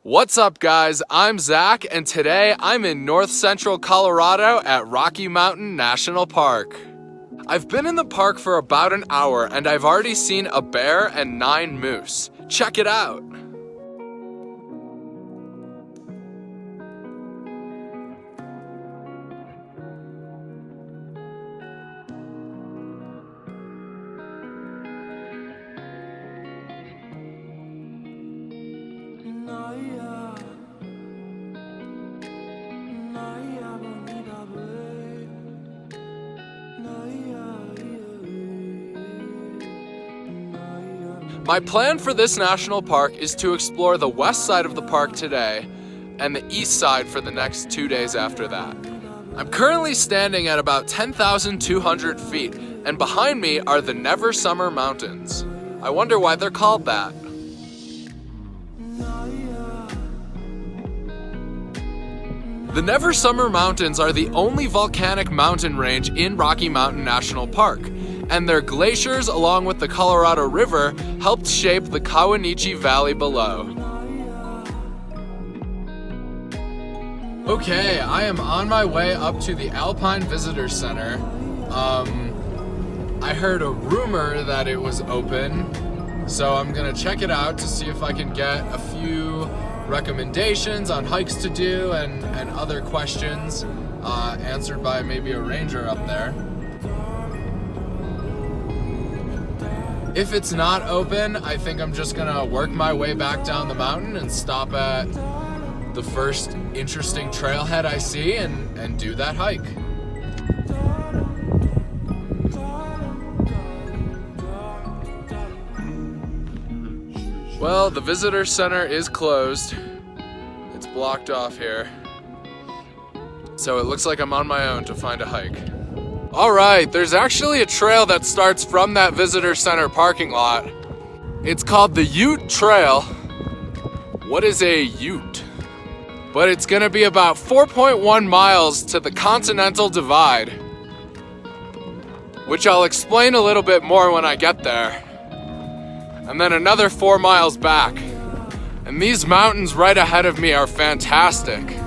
What's up, guys? I'm Zach, and today I'm in north central Colorado at Rocky Mountain National Park. I've been in the park for about an hour, and I've already seen a bear and 9 moose. Check it out! My plan for this national park is to explore the west side of the park today and the east side for the next 2 days after that. I'm currently standing at about 10,200 feet, and behind me are the Never Summer Mountains. I wonder why they're called that. The Never Summer Mountains are the only volcanic mountain range in Rocky Mountain National Park, and their glaciers along with the Colorado River helped shape the Kawanichi Valley below. Okay, I am on my way up to the Alpine Visitor Center. I heard a rumor that it was open, so I'm gonna check it out to see if I can get a few recommendations on hikes to do and other questions answered by maybe a ranger up there. If it's not open, I think I'm just gonna work my way back down the mountain and stop at the first interesting trailhead I see and do that hike. Well, the visitor center is closed. It's blocked off here. So it looks like I'm on my own to find a hike. Alright, there's actually a trail that starts from that visitor center parking lot. It's called the Ute Trail. What is a Ute? But it's gonna be about 4.1 miles to the Continental Divide, which I'll explain a little bit more when I get there. And then another 4 miles back. And these mountains right ahead of me are fantastic.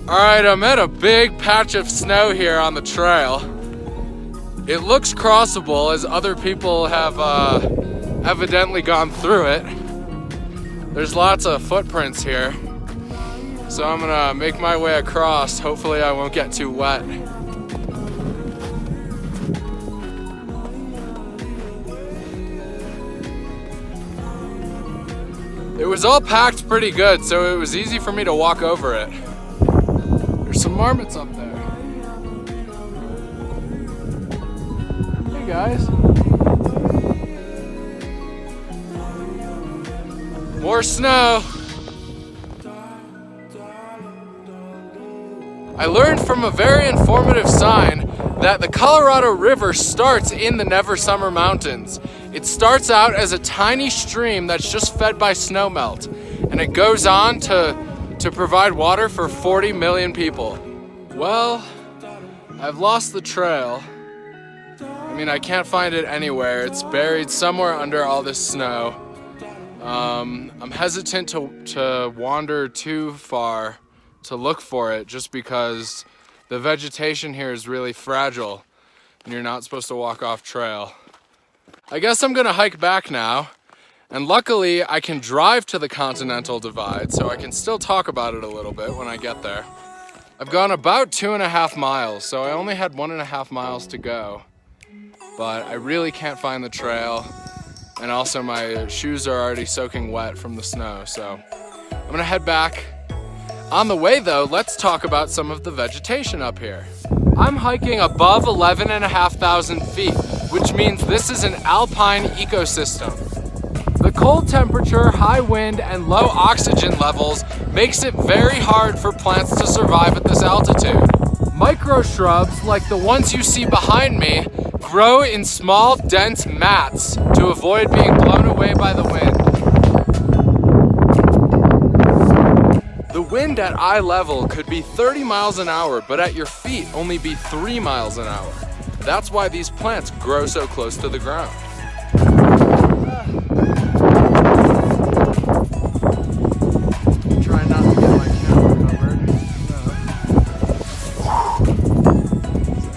Alright, I'm at a big patch of snow here on the trail. It looks crossable as other people have evidently gone through it. There's lots of footprints here. So I'm gonna make my way across. Hopefully I won't get too wet. It was all packed pretty good, so it was easy for me to walk over it. There's some marmots up there. Hey guys. More snow. I learned from a very informative sign that the Colorado River starts in the Never Summer Mountains. It starts out as a tiny stream that's just fed by snowmelt, and it goes on to provide water for 40 million people. Well, I've lost the trail. I mean, I can't find it anywhere. It's buried somewhere under all this snow. I'm hesitant to wander too far to look for it just because the vegetation here is really fragile and you're not supposed to walk off trail. I guess I'm gonna hike back now. And luckily, I can drive to the Continental Divide, so I can still talk about it a little bit when I get there. I've gone about 2.5 miles, so I only had 1.5 miles to go. But I really can't find the trail, and also my shoes are already soaking wet from the snow, so I'm gonna head back. On the way though, let's talk about some of the vegetation up here. I'm hiking above 11,500 feet, which means this is an alpine ecosystem. The cold temperature, high wind, and low oxygen levels makes it very hard for plants to survive at this altitude. Micro shrubs, like the ones you see behind me, grow in small, dense mats to avoid being blown away by the wind. The wind at eye level could be 30 miles an hour, but at your feet only be 3 miles an hour. That's why these plants grow so close to the ground. Try not to get my camera covered.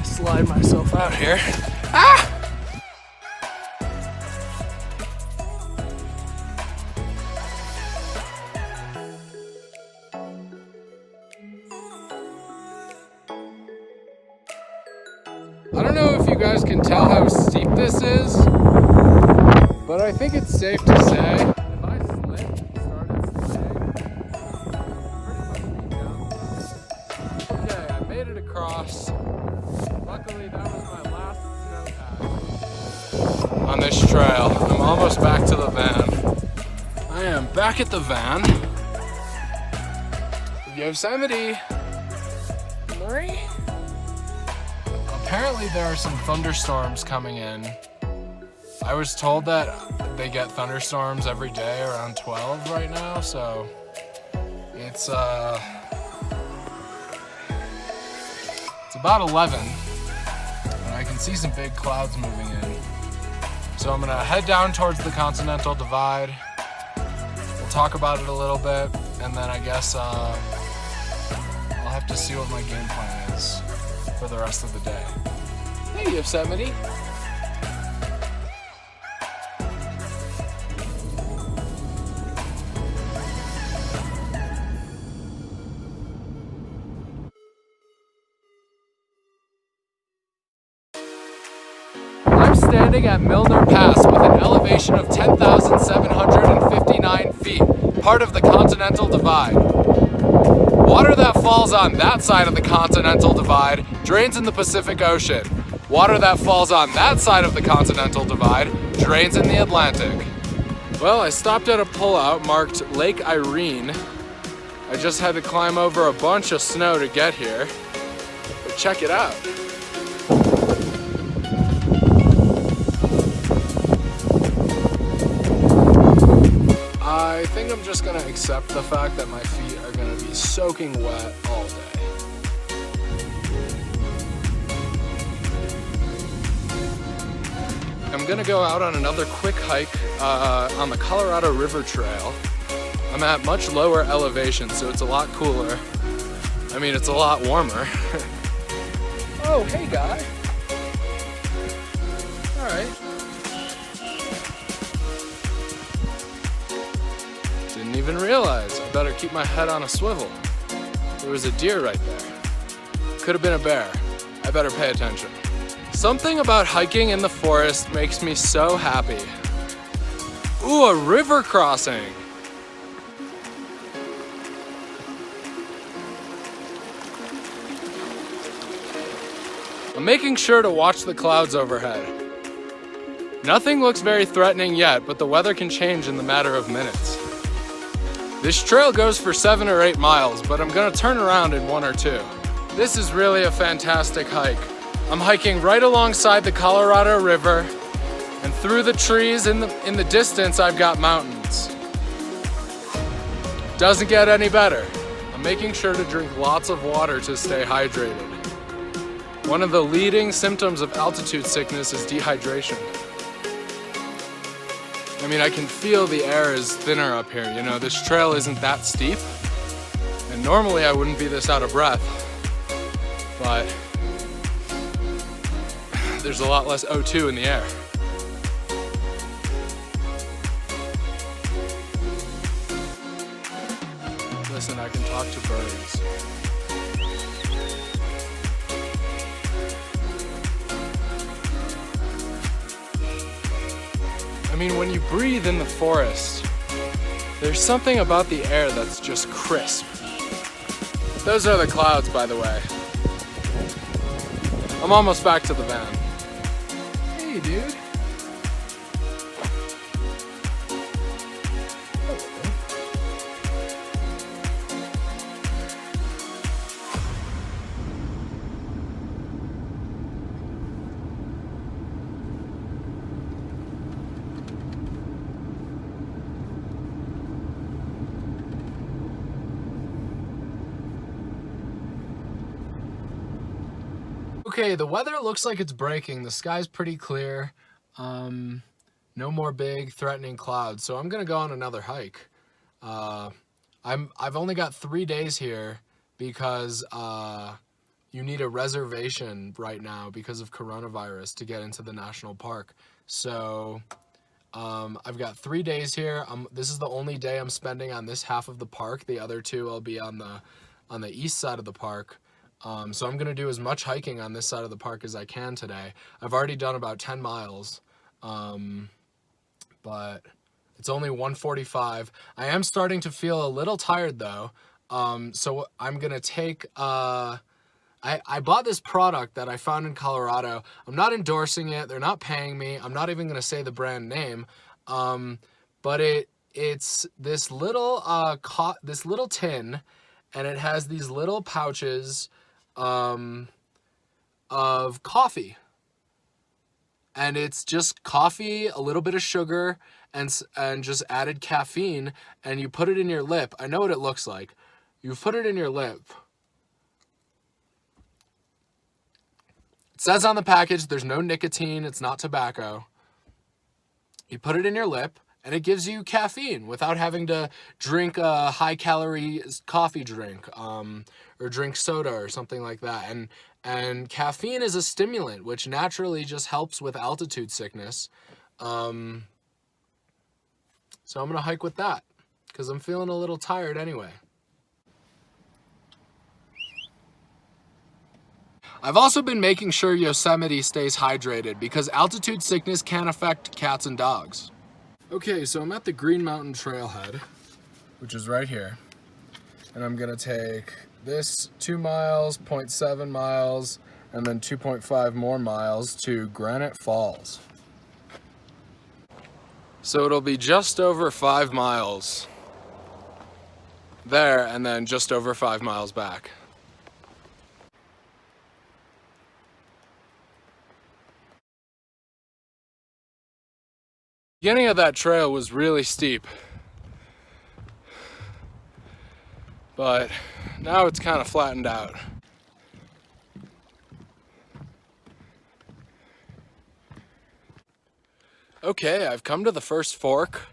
Slide myself out here. Ah! I don't know if you guys can tell how steep this is, but I think it's safe to say if I slipped and started sliding, pretty much be down. Okay, I made it across. Luckily, that was my last snow pack on this trail. I'm almost back to the van. I am back at the van. Yosemite. Murray? Apparently there are some thunderstorms coming in. I was told that they get thunderstorms every day around 12 right now, so it's about 11, and I can see some big clouds moving in. So I'm gonna head down towards the Continental Divide. We'll talk about it a little bit, and then I guess I'll have to see what my game plan is for the rest of the day. Hey, Yosemite. I'm standing at Milner Pass with an elevation of 10,759 feet, part of the Continental Divide. Water that falls on that side of the Continental Divide drains in the Pacific Ocean. Water that falls on that side of the Continental Divide drains in the Atlantic. Well, I stopped at a pullout marked Lake Irene. I just had to climb over a bunch of snow to get here, but check it out. I think I'm just gonna accept the fact that my feet are gonna be soaking wet all day. I'm gonna go out on another quick hike on the Colorado River Trail. I'm at much lower elevation, so it's a lot cooler. I mean, it's a lot warmer. Oh, hey guy. All right. Didn't even realize. I better keep my head on a swivel. There was a deer right there. Could have been a bear. I better pay attention. Something about hiking in the forest makes me so happy. Ooh, a river crossing. I'm making sure to watch the clouds overhead. Nothing looks very threatening yet, but the weather can change in the matter of minutes. This trail goes for 7 or 8 miles, but I'm gonna turn around in 1 or 2. This is really a fantastic hike. I'm hiking right alongside the Colorado River, and through the trees in the distance, I've got mountains. Doesn't get any better. I'm making sure to drink lots of water to stay hydrated. One of the leading symptoms of altitude sickness is dehydration. I mean, I can feel the air is thinner up here. You know, this trail isn't that steep, and normally I wouldn't be this out of breath, but there's a lot less O2 in the air. Listen, I can talk to birds. I mean, when you breathe in the forest, there's something about the air that's just crisp. Those are the clouds, by the way. I'm almost back to the van. Hey, dude. Okay, the weather looks like it's breaking. The sky's pretty clear. No more big threatening clouds. So I'm gonna go on another hike. I've only got 3 days here because you need a reservation right now because of coronavirus to get into the national park. So I've got 3 days here. This is the only day I'm spending on this half of the park. The other 2 I'll be on the east side of the park. So I'm gonna do as much hiking on this side of the park as I can today. I've already done about 10 miles, but it's only 1:45. I am starting to feel a little tired though. So I'm gonna take, I bought this product that I found in Colorado. I'm not endorsing it. They're not paying me. I'm not even gonna say the brand name. But it's this little tin, and it has these little pouches of coffee, and it's just coffee, a little bit of sugar, and just added caffeine, and you put it in your lip. I know what it looks like. You put it in your lip. It says on the package there's no nicotine, it's not tobacco. You put it in your lip, and it gives you caffeine without having to drink a high-calorie coffee drink, or drink soda or something like that. And caffeine is a stimulant, which naturally just helps with altitude sickness. So I'm gonna hike with that because I'm feeling a little tired anyway. I've also been making sure Yosemite stays hydrated because altitude sickness can affect cats and dogs. Okay, so I'm at the Green Mountain Trailhead, which is right here. And I'm gonna take this 2 miles, 0.7 miles, and then 2.5 more miles to Granite Falls. So it'll be just over 5 miles there, and then just over 5 miles back. The beginning of that trail was really steep, but now it's kind of flattened out. Okay, I've come to the first fork,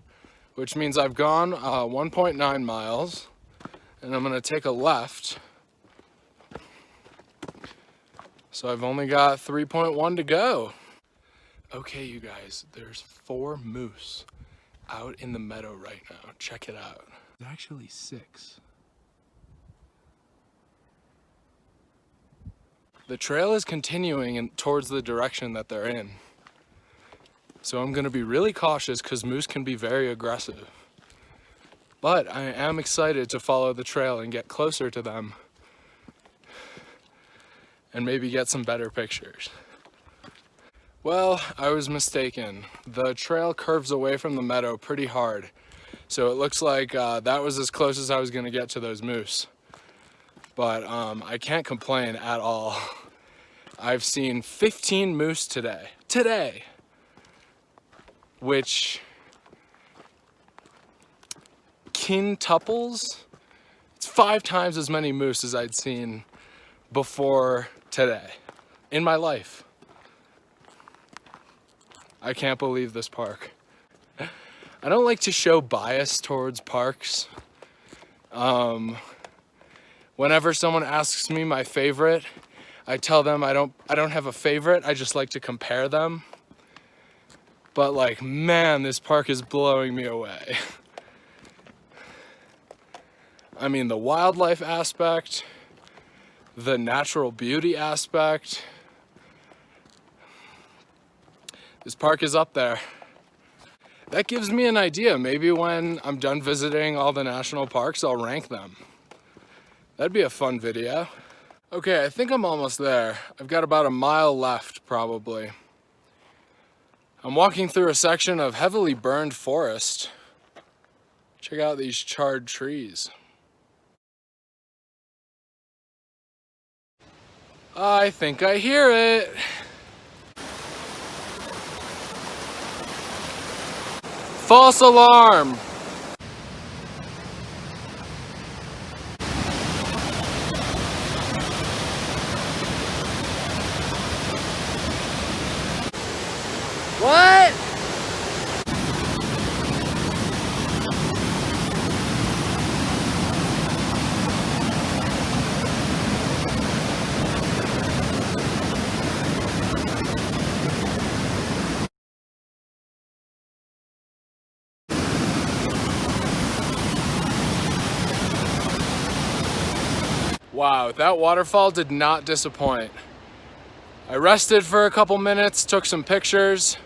which means I've gone 1.9 miles, and I'm gonna take a left. So I've only got 3.1 to go. Okay, you guys, there's 4 moose out in the meadow right now. Check it out. There's actually 6. The trail is continuing towards the direction that they're in. So I'm gonna be really cautious because moose can be very aggressive. But I am excited to follow the trail and get closer to them and maybe get some better pictures. Well, I was mistaken. The trail curves away from the meadow pretty hard. So it looks like that was as close as I was gonna get to those moose. But I can't complain at all. I've seen 15 moose today, which quintuples. It's 5 times as many moose as I'd seen before today in my life. I can't believe this park. I don't like to show bias towards parks. Whenever someone asks me my favorite, I tell them I don't have a favorite, I just like to compare them. But like, man, this park is blowing me away. I mean, the wildlife aspect, the natural beauty aspect. This park is up there. That gives me an idea. Maybe when I'm done visiting all the national parks, I'll rank them. That'd be a fun video. Okay, I think I'm almost there. I've got about a mile left, probably. I'm walking through a section of heavily burned forest. Check out these charred trees. I think I hear it. False alarm. Wow, that waterfall did not disappoint. I rested for a couple minutes, took some pictures,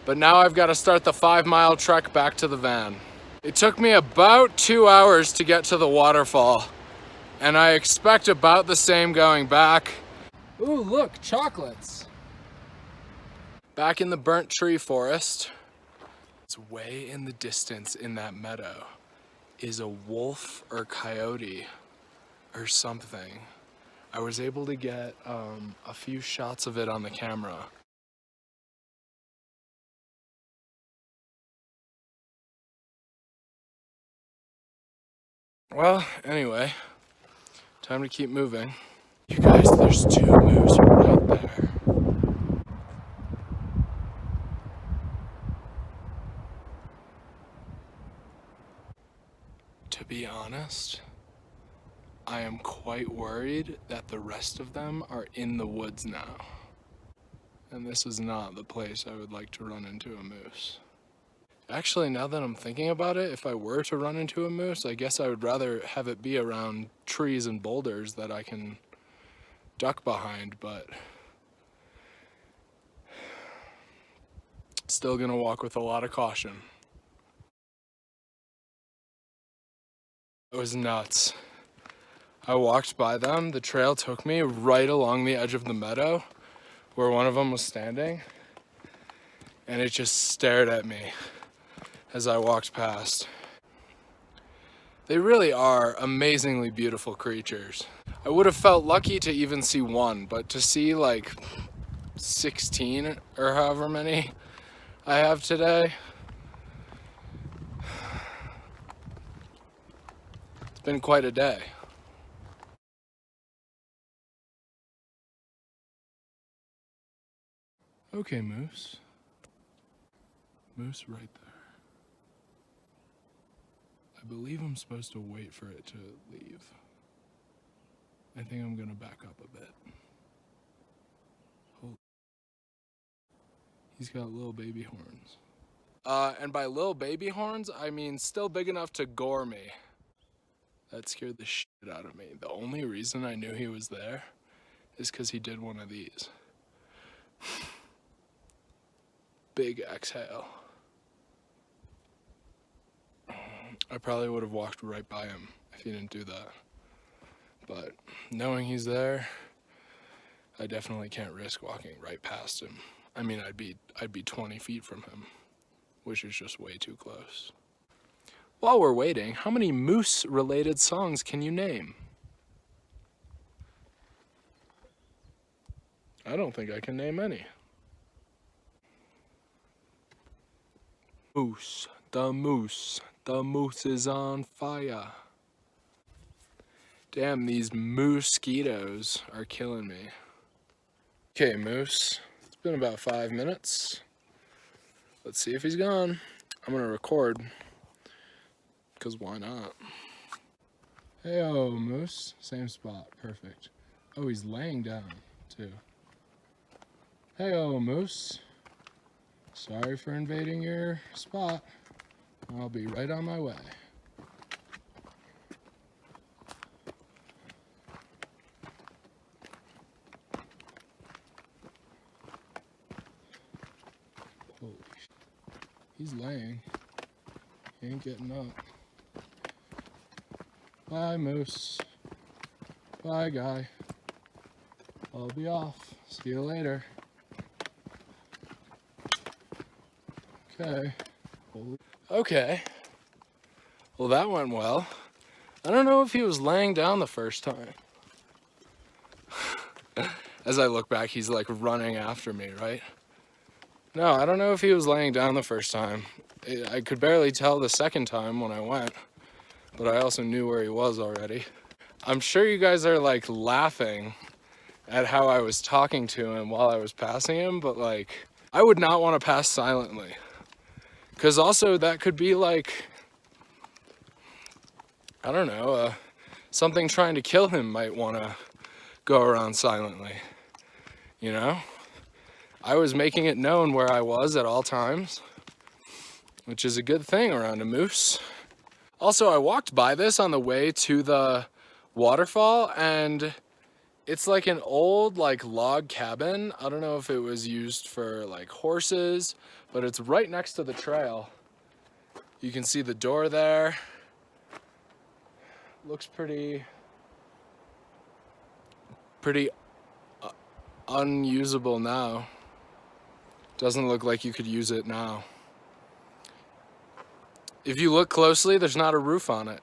but now I've got to start the 5-mile trek back to the van. It took me about 2 hours to get to the waterfall, and I expect about the same going back. Ooh, look, chocolates. Back in the burnt tree forest, it's way in the distance in that meadow, is a wolf or coyote or something. I was able to get a few shots of it on the camera. Well, anyway, time to keep moving. You guys, there's 2 moose right there. To be honest, I am quite worried that the rest of them are in the woods now. And this is not the place I would like to run into a moose. Actually, now that I'm thinking about it, if I were to run into a moose, I guess I would rather have it be around trees and boulders that I can duck behind, but still gonna walk with a lot of caution. It was nuts. I walked by them, the trail took me right along the edge of the meadow where one of them was standing, and it just stared at me as I walked past. They really are amazingly beautiful creatures. I would have felt lucky to even see one, but to see like 16 or however many I have today, it's been quite a day. Okay, moose. Moose right there. I believe I'm supposed to wait for it to leave. I think I'm gonna back up a bit. Hold. He's got little baby horns. And by little baby horns, I mean still big enough to gore me. That scared the shit out of me. The only reason I knew he was there is because he did one of these. Big exhale. I probably would have walked right by him if he didn't do that. But knowing he's there, I definitely can't risk walking right past him. I mean, I'd be 20 feet from him, which is just way too close. While we're waiting, how many moose-related songs can you name? I don't think I can name any. Moose, the moose is on fire. Damn, these mosquitoes are killing me. Okay, moose, it's been about 5 minutes. Let's see if he's gone. I'm gonna record, because why not? Hey-oh, moose, same spot, perfect. Oh, he's laying down, too. Hey-oh, moose. Sorry for invading your spot. I'll be right on my way. Holy shit. He's laying. He ain't getting up. Bye, moose. Bye, guy. I'll be off. See you later. Okay. Okay. Well, that went well. I don't know if he was laying down the first time. As I look back, he's like running after me, right? No, I don't know if he was laying down the first time. I could barely tell the second time when I went, but I also knew where he was already. I'm sure you guys are like laughing at how I was talking to him while I was passing him, but like, I would not want to pass silently. Because also that could be like, I don't know, something trying to kill him might want to go around silently, you know? I was making it known where I was at all times, which is a good thing around a moose. Also, I walked by this on the way to the waterfall, and it's like an old like log cabin. I don't know if it was used for like horses, but it's right next to the trail. You can see the door there. Looks pretty unusable now. Doesn't look like you could use it now. If you look closely, there's not a roof on it.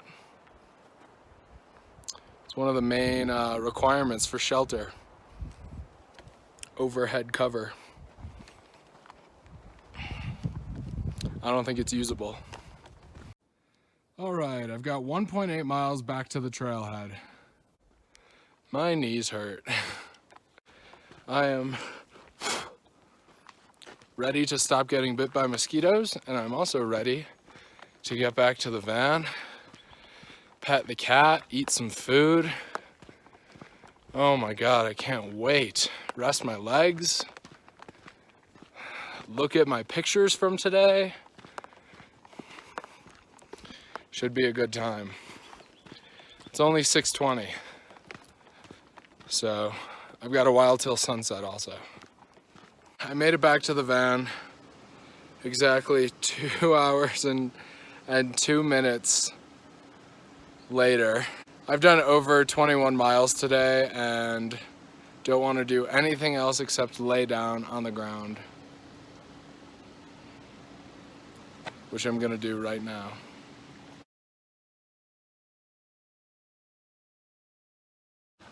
It's one of the main requirements for shelter. Overhead cover. I don't think it's usable. All right, I've got 1.8 miles back to the trailhead. My knees hurt. I am ready to stop getting bit by mosquitoes, and I'm also ready to get back to the van, pet the cat, eat some food. Oh my God, I can't wait. Rest my legs, look at my pictures from today. Should be a good time. It's only 6:20, so I've got a while till sunset also. I made it back to the van exactly 2 hours and 2 minutes later. I've done over 21 miles today and don't want to do anything else except lay down on the ground, which I'm gonna do right now.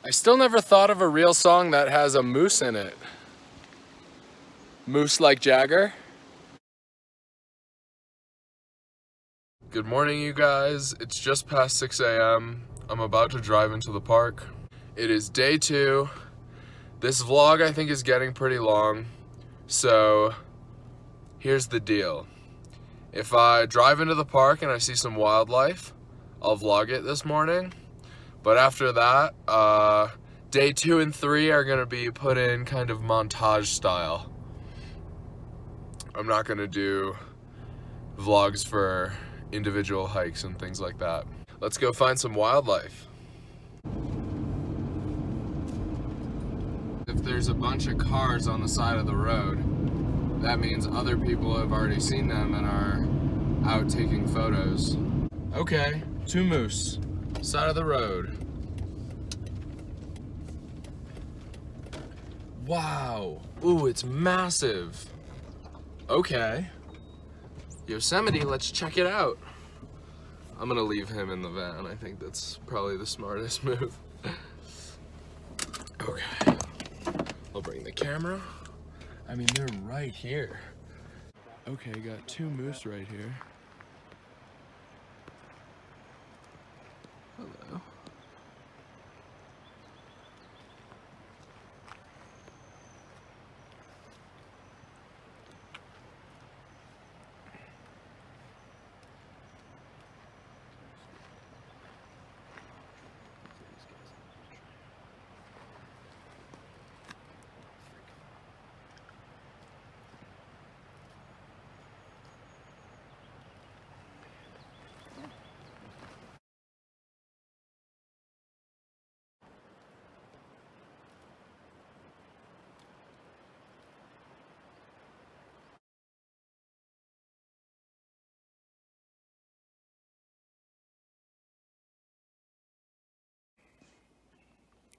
I still never thought of a real song that has a moose in it. Moose like Jagger. Good morning, you guys. It's just past 6 a.m. I'm about to drive into the park. It is day 2. This vlog I think is getting pretty long, so here's the deal. If I drive into the park and I see some wildlife, I'll vlog it this morning. But after that, day 2 and 3 are gonna be put in kind of montage style. I'm not gonna do vlogs for individual hikes and things like that. Let's go find some wildlife. If there's a bunch of cars on the side of the road, that means other people have already seen them and are out taking photos. Okay, 2 moose, side of the road. Wow, ooh, it's massive. Okay, Yosemite, let's check it out. I'm gonna leave him in the van. I think that's probably the smartest move. Okay, I'll bring the camera. I mean, they're right here. Okay, got 2 moose right here. Hello.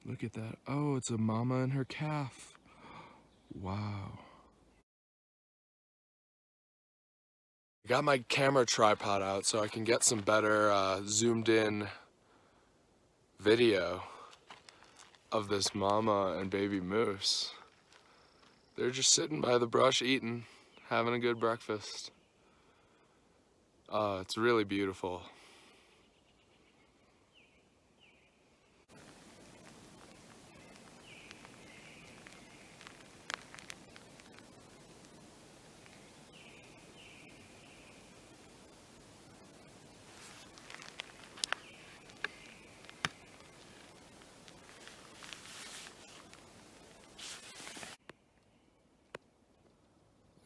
Look at that. Oh, it's a mama and her calf. Wow. I got my camera tripod out so I can get some better zoomed in video of this mama and baby moose. They're just sitting by the brush eating, having a good breakfast. It's really beautiful.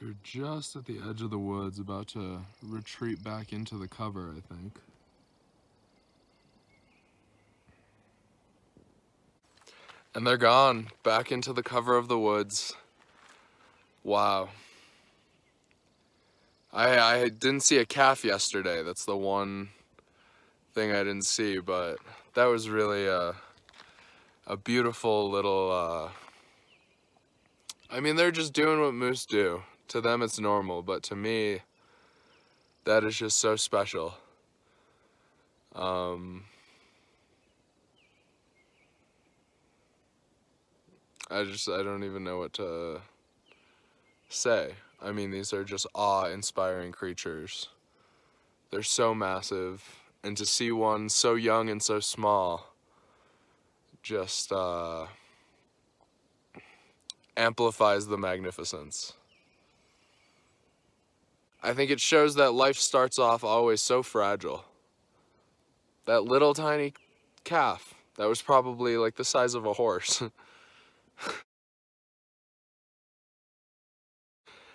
They're just at the edge of the woods, about to retreat back into the cover, I think. And they're gone, back into the cover of the woods. Wow. I didn't see a calf yesterday. That's the one thing I didn't see, but that was really a beautiful little, I mean, they're just doing what moose do. To them it's normal, but to me, that is just so special. I don't even know what to say. I mean, these are just awe-inspiring creatures. They're so massive, and to see one so young and so small just amplifies the magnificence. I think it shows that life starts off always so fragile. That little tiny calf, that was probably like the size of a horse.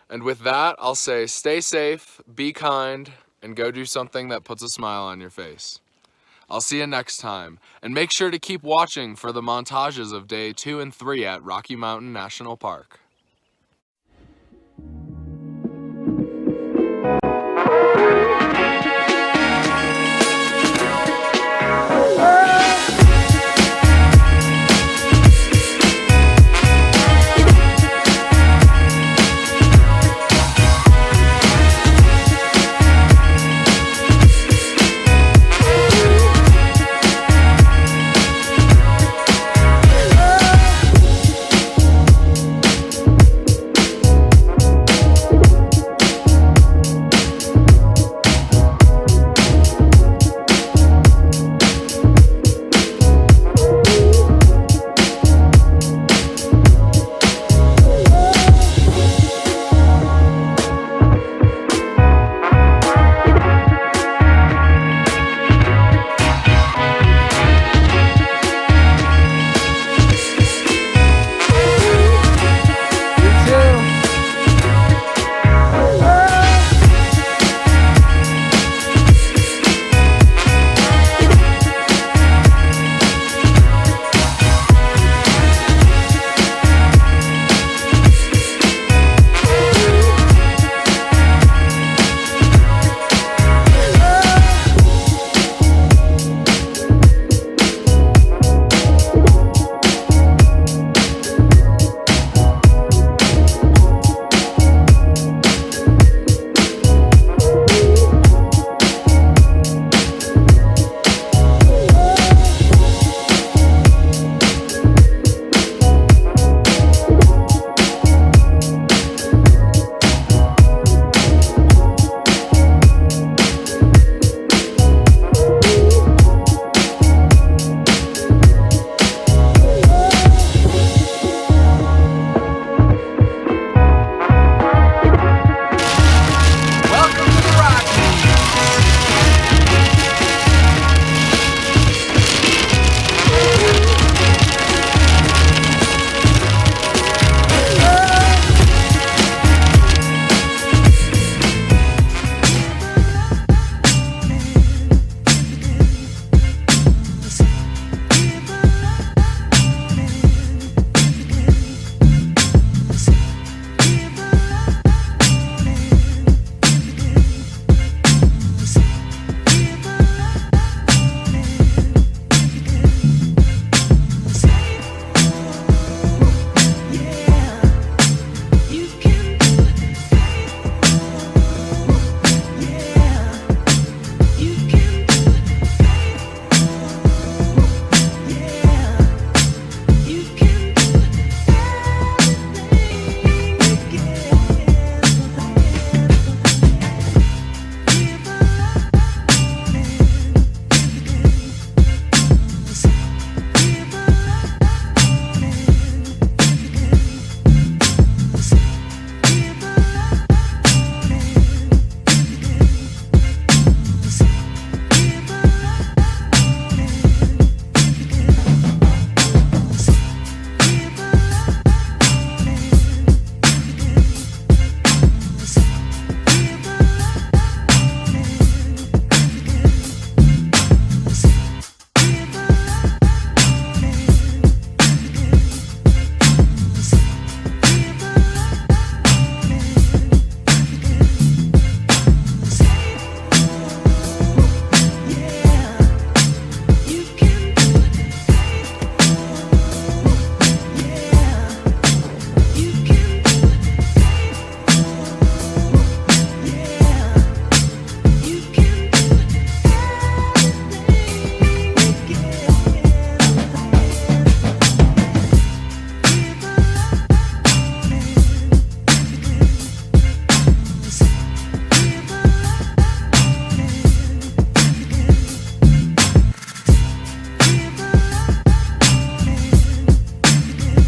And with that, I'll say stay safe, be kind, and go do something that puts a smile on your face. I'll see you next time, and make sure to keep watching for the montages of day 2 and 3 at Rocky Mountain National Park.